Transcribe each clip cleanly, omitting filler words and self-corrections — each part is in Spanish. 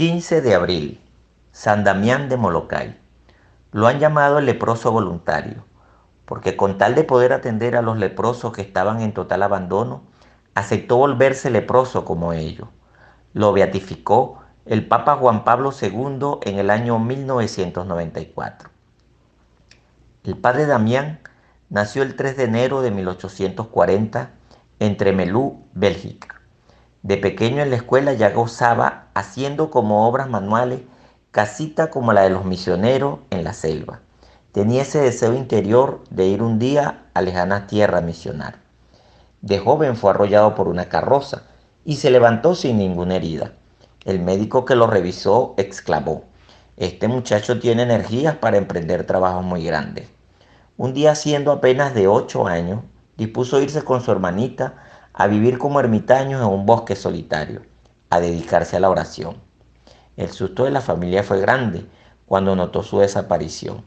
15 de abril, San Damián de Molokai. Lo han llamado el leproso voluntario, porque con tal de poder atender a los leprosos que estaban en total abandono, aceptó volverse leproso como ellos. Lo beatificó el Papa Juan Pablo II en el año 1994. El padre Damián nació el 3 de enero de 1840 en Tremelú, Bélgica. De pequeño en la escuela ya gozaba haciendo como obras manuales casita como la de los misioneros en la selva. Tenía ese deseo interior de ir un día a lejana tierra a misionar. De joven fue arrollado por una carroza y se levantó sin ninguna herida. El médico que lo revisó exclamó: "Este muchacho tiene energías para emprender trabajos muy grandes". Un día, siendo apenas de 8 años, dispuso irse con su hermanita a vivir como ermitaños en un bosque solitario, a dedicarse a la oración. El susto de la familia fue grande cuando notó su desaparición.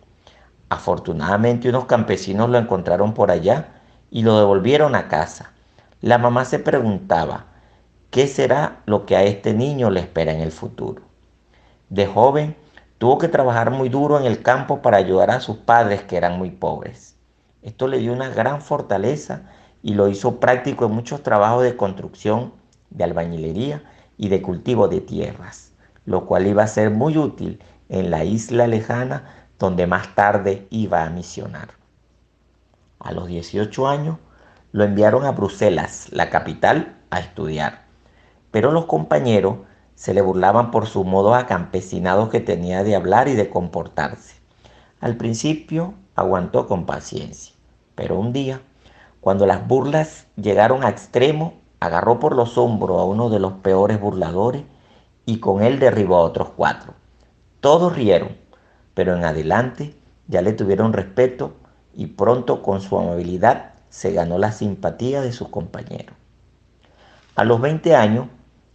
Afortunadamente, unos campesinos lo encontraron por allá y lo devolvieron a casa. La mamá se preguntaba: ¿qué será lo que a este niño le espera en el futuro? De joven, tuvo que trabajar muy duro en el campo para ayudar a sus padres, que eran muy pobres. Esto le dio una gran fortaleza y lo hizo práctico en muchos trabajos de construcción, de albañilería y de cultivo de tierras, lo cual iba a ser muy útil en la isla lejana donde más tarde iba a misionar. A los 18 años lo enviaron a Bruselas, la capital, a estudiar, pero los compañeros se le burlaban por su modo acampesinado que tenía de hablar y de comportarse. Al principio aguantó con paciencia, pero un día, cuando las burlas llegaron a extremo, agarró por los hombros a uno de los peores burladores y con él derribó a otros 4. Todos rieron, pero en adelante ya le tuvieron respeto y pronto con su amabilidad se ganó la simpatía de sus compañeros. A los 20 años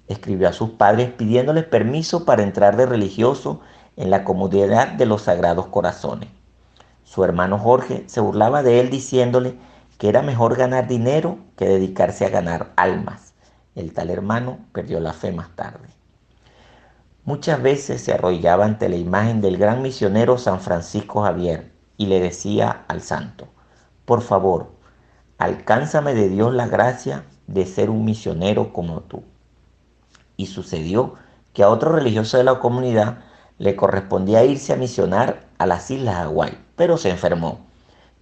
escribió a sus padres pidiéndoles permiso para entrar de religioso en la comunidad de los Sagrados Corazones. Su hermano Jorge se burlaba de él diciéndole que era mejor ganar dinero que dedicarse a ganar almas. El tal hermano perdió la fe más tarde. Muchas veces se arrodillaba ante la imagen del gran misionero San Francisco Javier y le decía al santo: "Por favor, alcánzame de Dios la gracia de ser un misionero como tú". Y sucedió que a otro religioso de la comunidad le correspondía irse a misionar a las islas Hawái, pero se enfermó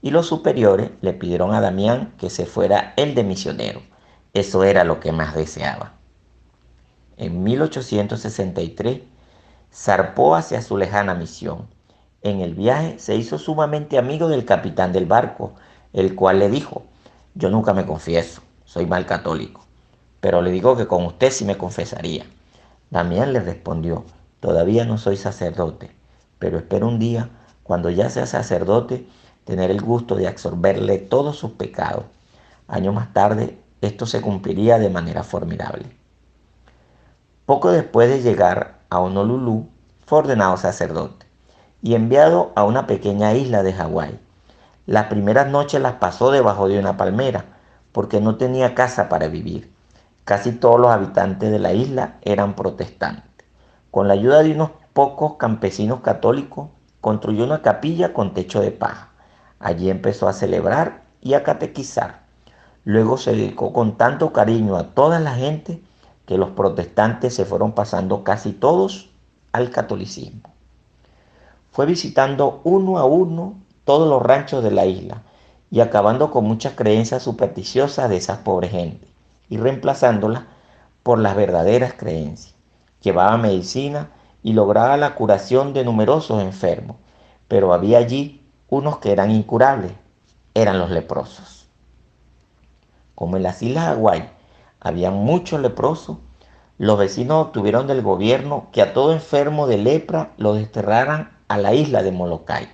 y los superiores le pidieron a Damián que se fuera él de misionero. Eso era lo que más deseaba. En 1863 zarpó hacia su lejana misión. En el viaje se hizo sumamente amigo del capitán del barco, el cual le dijo: "Yo nunca me confieso, soy mal católico, pero le digo que con usted sí me confesaría". Damián le respondió: "Todavía no soy sacerdote, pero espero un día, cuando ya sea sacerdote, tener el gusto de absorberle todos sus pecados". Años más tarde, esto se cumpliría de manera formidable. Poco después de llegar a Honolulu, fue ordenado sacerdote y enviado a una pequeña isla de Hawái. Las primeras noches las pasó debajo de una palmera, porque no tenía casa para vivir. Casi todos los habitantes de la isla eran protestantes. Con la ayuda de unos pocos campesinos católicos, construyó una capilla con techo de paja. Allí empezó a celebrar y a catequizar. Luego se dedicó con tanto cariño a toda la gente que los protestantes se fueron pasando casi todos al catolicismo. Fue visitando uno a uno todos los ranchos de la isla y acabando con muchas creencias supersticiosas de esas pobres gentes y reemplazándolas por las verdaderas creencias. Llevaba medicina y lograba la curación de numerosos enfermos, pero había allí unos que eran incurables: eran los leprosos. Como en las islas Hawái había muchos leprosos, los vecinos obtuvieron del gobierno que a todo enfermo de lepra lo desterraran a la isla de Molokai.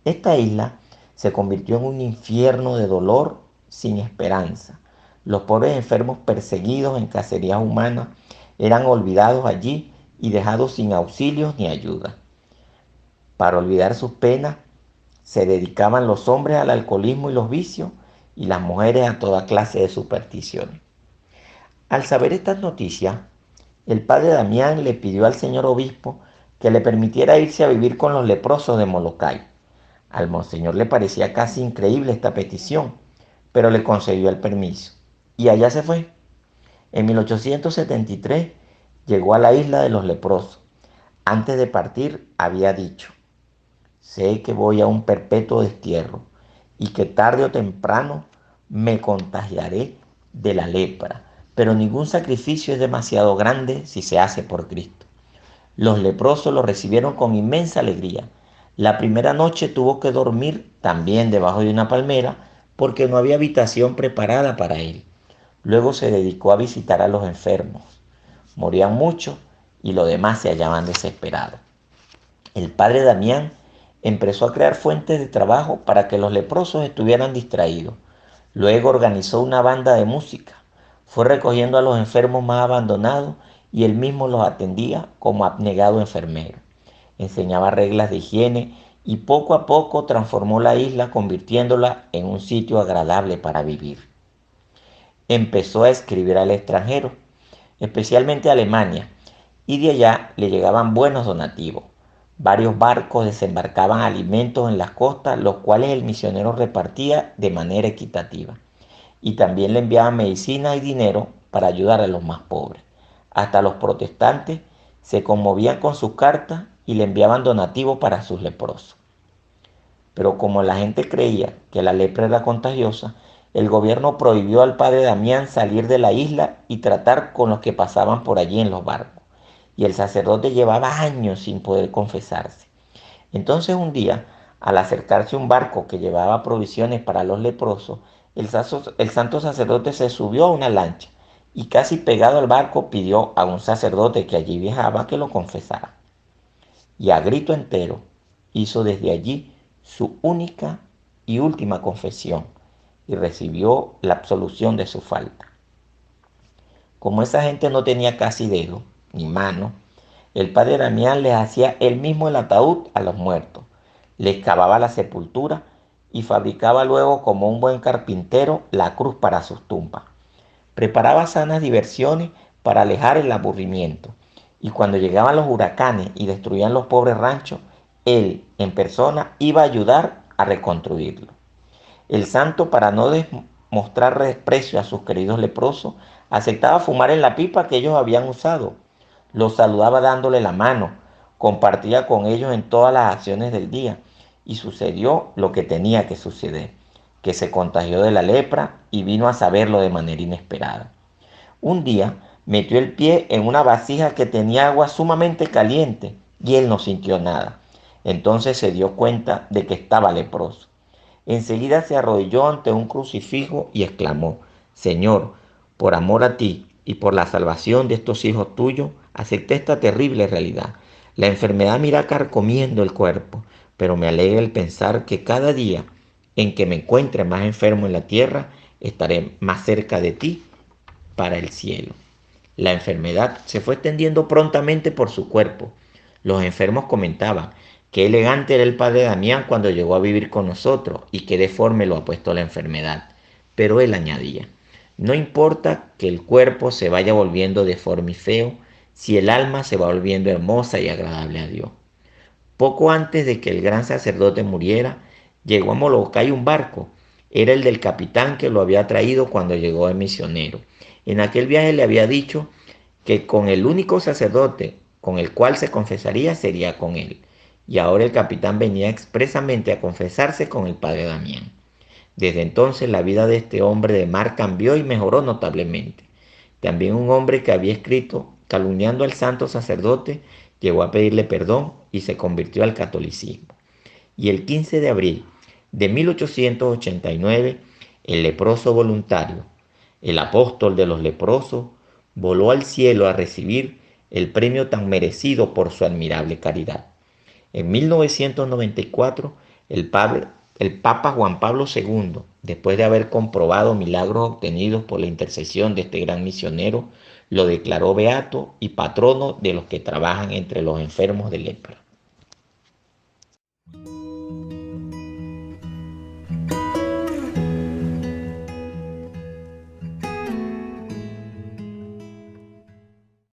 Esta isla se convirtió en un infierno de dolor sin esperanza. Los pobres enfermos perseguidos en cacerías humanas eran olvidados allí y dejados sin auxilios ni ayuda. Para olvidar sus penas, se dedicaban los hombres al alcoholismo y los vicios y las mujeres a toda clase de supersticiones. Al saber estas noticias, el padre Damián le pidió al señor obispo que le permitiera irse a vivir con los leprosos de Molokai. Al monseñor le parecía casi increíble esta petición, pero le concedió el permiso. Y allá se fue. En 1873 llegó a la isla de los leprosos. Antes de partir había dicho: sé que voy a un perpetuo destierro y que tarde o temprano me contagiaré de la lepra, pero ningún sacrificio es demasiado grande si se hace por Cristo. Los leprosos lo recibieron con inmensa alegría. La primera noche tuvo que dormir también debajo de una palmera porque no había habitación preparada para él. Luego se dedicó a visitar a los enfermos. Morían muchos y los demás se hallaban desesperados. El padre Damián empezó a crear fuentes de trabajo para que los leprosos estuvieran distraídos. Luego organizó una banda de música. Fue recogiendo a los enfermos más abandonados y él mismo los atendía como abnegado enfermero. Enseñaba reglas de higiene y poco a poco transformó la isla convirtiéndola en un sitio agradable para vivir. Empezó a escribir al extranjero, especialmente a Alemania, y de allá le llegaban buenos donativos. Varios barcos desembarcaban alimentos en las costas, los cuales el misionero repartía de manera equitativa. Y también le enviaban medicina y dinero para ayudar a los más pobres. Hasta los protestantes se conmovían con sus cartas y le enviaban donativos para sus leprosos. Pero como la gente creía que la lepra era contagiosa, el gobierno prohibió al padre Damián salir de la isla y tratar con los que pasaban por allí en los barcos. Y el sacerdote llevaba años sin poder confesarse. Entonces un día, al acercarse un barco que llevaba provisiones para los leprosos, el santo sacerdote se subió a una lancha y casi pegado al barco pidió a un sacerdote que allí viajaba que lo confesara. Y a grito entero hizo desde allí su única y última confesión y recibió la absolución de su falta. Como esa gente no tenía casi dedo ni mano, el padre Damián les hacía él mismo el ataúd a los muertos, les cavaba la sepultura y fabricaba luego, como un buen carpintero, la cruz para sus tumbas. Preparaba sanas diversiones para alejar el aburrimiento, y cuando llegaban los huracanes y destruían los pobres ranchos, él en persona iba a ayudar a reconstruirlo. El santo, para no mostrar desprecio a sus queridos leprosos, aceptaba fumar en la pipa que ellos habían usado. Los saludaba dándole la mano, compartía con ellos en todas las acciones del día, y sucedió lo que tenía que suceder, que se contagió de la lepra y vino a saberlo de manera inesperada. Un día metió el pie en una vasija que tenía agua sumamente caliente y él no sintió nada. Entonces se dio cuenta de que estaba leproso. Enseguida se arrodilló ante un crucifijo y exclamó: Señor, por amor a ti y por la salvación de estos hijos tuyos, acepté esta terrible realidad. La enfermedad me irá carcomiendo el cuerpo, pero me alegra el pensar que cada día en que me encuentre más enfermo en la tierra, estaré más cerca de ti para el cielo. La enfermedad se fue extendiendo prontamente por su cuerpo. Los enfermos comentaban: qué elegante era el padre Damián cuando llegó a vivir con nosotros y qué deforme lo ha puesto la enfermedad. Pero él añadía: no importa que el cuerpo se vaya volviendo deforme y feo, si el alma se va volviendo hermosa y agradable a Dios. Poco antes de que el gran sacerdote muriera, llegó a Molokai un barco. Era el del capitán que lo había traído cuando llegó de misionero. En aquel viaje le había dicho que con el único sacerdote con el cual se confesaría sería con él. Y ahora el capitán venía expresamente a confesarse con el padre Damián. Desde entonces la vida de este hombre de mar cambió y mejoró notablemente. También un hombre que había escrito calumniando al santo sacerdote llegó a pedirle perdón y se convirtió al catolicismo. Y el 15 de abril de 1889, el leproso voluntario, el apóstol de los leprosos, voló al cielo a recibir el premio tan merecido por su admirable caridad. En 1994, el Papa Juan Pablo II, después de haber comprobado milagros obtenidos por la intercesión de este gran misionero, lo declaró beato y patrono de los que trabajan entre los enfermos de lepra.